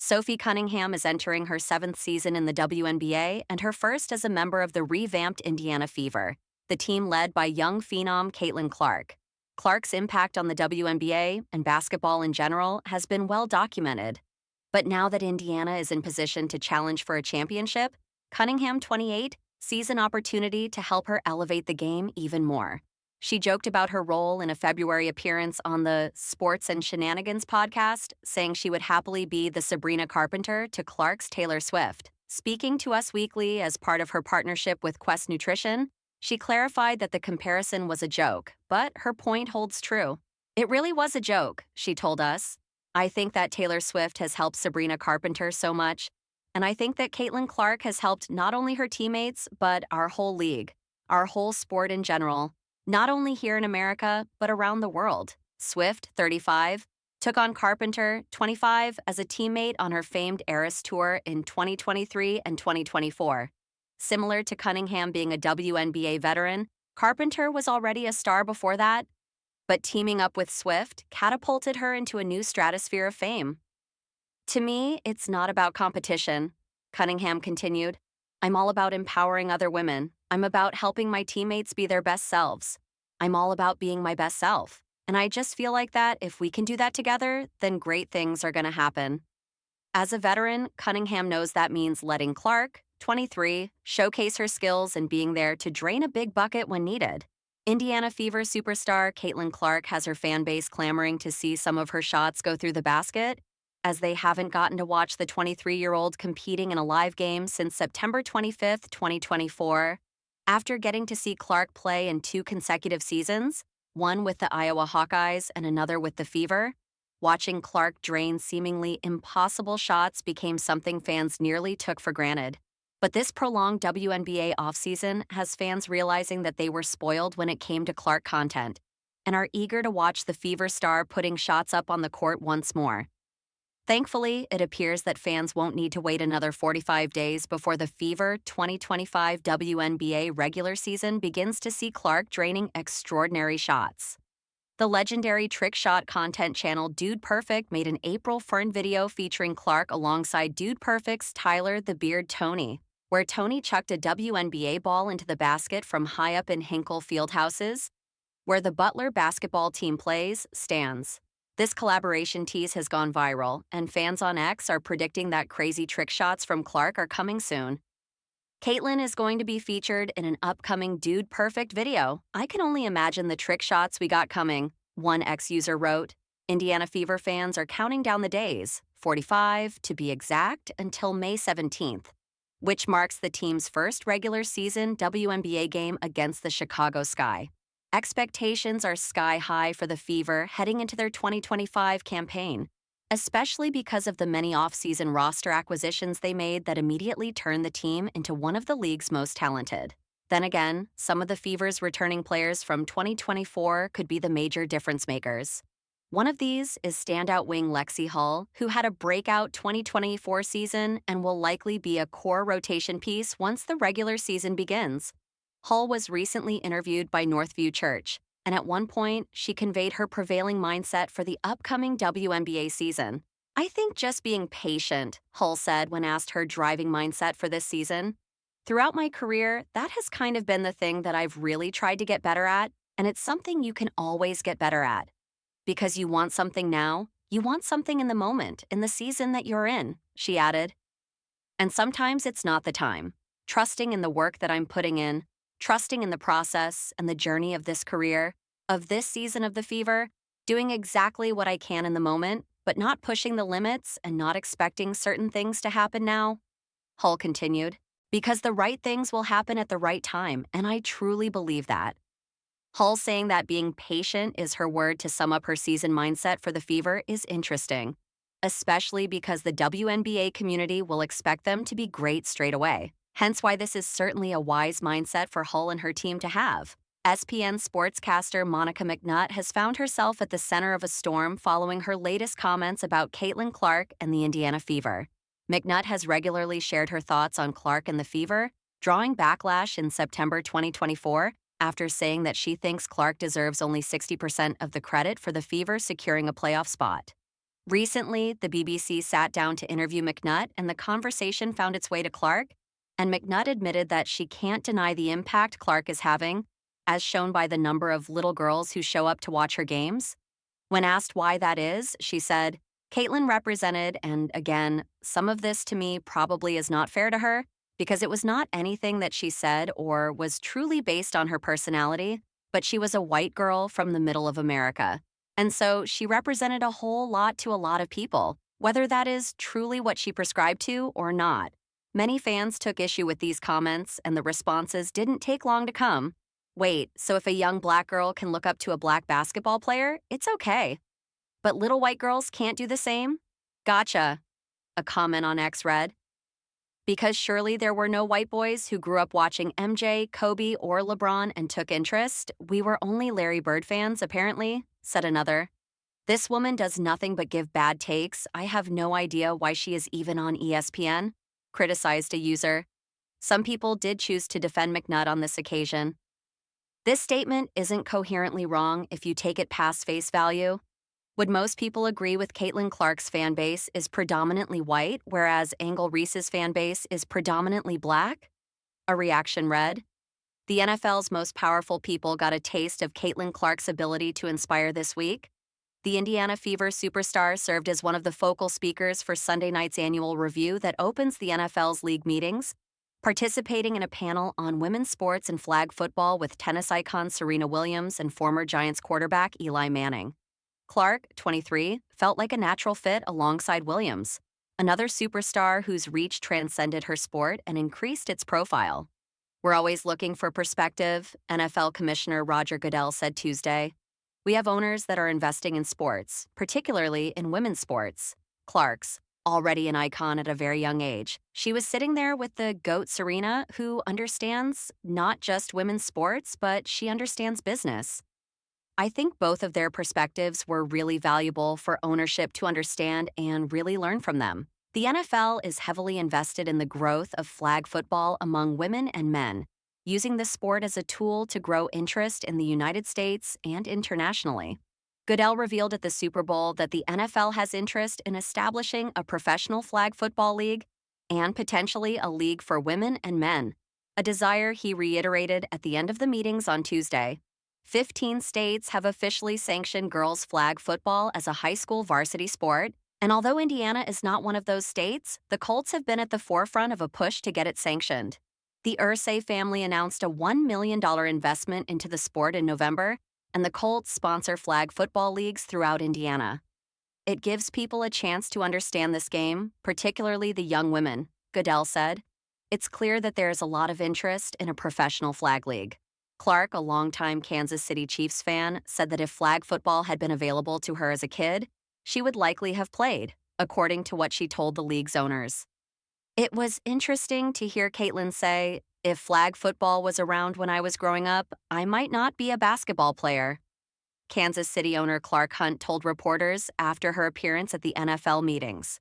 Sophie Cunningham is entering her seventh season in the WNBA and her first as a member of the revamped Indiana Fever, the team led by young phenom Caitlin Clark. Clark's impact on the WNBA and basketball in general has been well documented. But now that Indiana is in position to challenge for a championship, Cunningham, 28, sees an opportunity to help her elevate the game even more. She joked about her role in a February appearance on the Sports and Shenanigans podcast, saying she would happily be the Sabrina Carpenter to Clark's Taylor Swift. Speaking to Us Weekly as part of her partnership with Quest Nutrition, she clarified that the comparison was a joke, but her point holds true. "It really was a joke," she told us. "I think that Taylor Swift has helped Sabrina Carpenter so much, and I think that Caitlin Clark has helped not only her teammates, but our whole league, our whole sport in general. Not only here in America, but around the world." Swift, 35, took on Carpenter, 25, as a teammate on her famed Eras Tour in 2023 and 2024. Similar to Cunningham being a WNBA veteran, Carpenter was already a star before that, but teaming up with Swift catapulted her into a new stratosphere of fame. "To me, it's not about competition," Cunningham continued. "I'm all about empowering other women. I'm about helping my teammates be their best selves. I'm all about being my best self. And I just feel like that if we can do that together, then great things are going to happen." As a veteran, Cunningham knows that means letting Clark, 23, showcase her skills and being there to drain a big bucket when needed. Indiana Fever superstar Caitlin Clark has her fan base clamoring to see some of her shots go through the basket, as they haven't gotten to watch the 23-year-old competing in a live game since September 25, 2024. After getting to see Clark play in 2 consecutive seasons, one with the Iowa Hawkeyes and another with the Fever, watching Clark drain seemingly impossible shots became something fans nearly took for granted. But this prolonged WNBA offseason has fans realizing that they were spoiled when it came to Clark content, and are eager to watch the Fever star putting shots up on the court once more. Thankfully, it appears that fans won't need to wait another 45 days before the Fever 2025 WNBA regular season begins to see Clark draining extraordinary shots. The legendary trick shot content channel Dude Perfect made an April Fern video featuring Clark alongside Dude Perfect's Tyler the Beard Tony, where Tony chucked a WNBA ball into the basket from high up in Hinkle Fieldhouses, where the Butler basketball team plays, stands. This collaboration tease has gone viral, and fans on X are predicting that crazy trick shots from Clark are coming soon. Caitlin is going to be featured in an upcoming Dude Perfect video. "I can only imagine the trick shots we got coming," one X user wrote. Indiana Fever fans are counting down the days, 45 to be exact, until May 17th, which marks the team's first regular season WNBA game against the Chicago Sky. Expectations are sky high for the Fever heading into their 2025 campaign, especially because of the many off-season roster acquisitions they made that immediately turned the team into one of the league's most talented. Then again, some of the Fever's returning players from 2024 could be the major difference makers. One of these is standout wing Lexi Hull, who had a breakout 2024 season and will likely be a core rotation piece once the regular season begins. Hull was recently interviewed by Northview Church, and at one point, she conveyed her prevailing mindset for the upcoming WNBA season. "I think just being patient," Hull said when asked her driving mindset for this season. "Throughout my career, that has kind of been the thing that I've really tried to get better at, and it's something you can always get better at. Because you want something now, you want something in the moment, in the season that you're in," she added. "And sometimes it's not the time. Trusting in the work that I'm putting in, trusting in the process and the journey of this career, of this season of the Fever, doing exactly what I can in the moment, but not pushing the limits and not expecting certain things to happen now," Hull continued. "Because the right things will happen at the right time, and I truly believe that." Hull saying that being patient is her word to sum up her season mindset for the Fever is interesting, especially because the WNBA community will expect them to be great straight away. Hence why this is certainly a wise mindset for Hull and her team to have. ESPN sportscaster Monica McNutt has found herself at the center of a storm following her latest comments about Caitlin Clark and the Indiana Fever. McNutt has regularly shared her thoughts on Clark and the Fever, drawing backlash in September 2024 after saying that she thinks Clark deserves only 60% of the credit for the Fever securing a playoff spot. Recently, the BBC sat down to interview McNutt, and the conversation found its way to Clark, and McNutt admitted that she can't deny the impact Clark is having, as shown by the number of little girls who show up to watch her games. When asked why that is, she said, Caitlin represented, and again, some of this to me probably is not fair to her, because it was not anything that she said or was truly based on her personality, but she was a white girl from the middle of America. And so she represented a whole lot to a lot of people, whether that is truly what she prescribed to or not. Many fans took issue with these comments, and the responses didn't take long to come. Wait, so if a young black girl can look up to a black basketball player, it's okay. But little white girls can't do the same? Gotcha, a comment on X read. Because surely there were no white boys who grew up watching MJ, Kobe, or LeBron and took interest. We were only Larry Bird fans, apparently, said another. This woman does nothing but give bad takes. I have no idea why she is even on ESPN, criticized a user. Some people did choose to defend McNutt on this occasion. This statement isn't coherently wrong if you take it past face value. Would most people agree with Caitlin Clark's fan base is predominantly white, whereas Angle Reese's fan base is predominantly black? A reaction read, the NFL's most powerful people got a taste of Caitlin Clark's ability to inspire this week. The Indiana Fever superstar served as one of the focal speakers for Sunday night's annual review that opens the NFL's league meetings, participating in a panel on women's sports and flag football with tennis icon Serena Williams and former Giants quarterback Eli Manning. Clark, 23, felt like a natural fit alongside Williams, another superstar whose reach transcended her sport and increased its profile. We're always looking for perspective, NFL Commissioner Roger Goodell said Tuesday. We have owners that are investing in sports, particularly in women's sports. Clark's, already an icon at a very young age, she was sitting there with the GOAT Serena, who understands not just women's sports, but she understands business. I think both of their perspectives were really valuable for ownership to understand and really learn from them. The NFL is heavily invested in the growth of flag football among women and men, using the sport as a tool to grow interest in the United States and internationally. Goodell revealed at the Super Bowl that the NFL has interest in establishing a professional flag football league and potentially a league for women and men, a desire he reiterated at the end of the meetings on Tuesday. 15 states have officially sanctioned girls' flag football as a high school varsity sport, and although Indiana is not one of those states, the Colts have been at the forefront of a push to get it sanctioned. The Irsay family announced a $1 million investment into the sport in November, and the Colts sponsor flag football leagues throughout Indiana. It gives people a chance to understand this game, particularly the young women, Goodell said. It's clear that there is a lot of interest in a professional flag league. Clark, a longtime Kansas City Chiefs fan, said that if flag football had been available to her as a kid, she would likely have played, according to what she told the league's owners. It was interesting to hear Caitlin say, if flag football was around when I was growing up, I might not be a basketball player. Kansas City owner Clark Hunt told reporters after her appearance at the NFL meetings.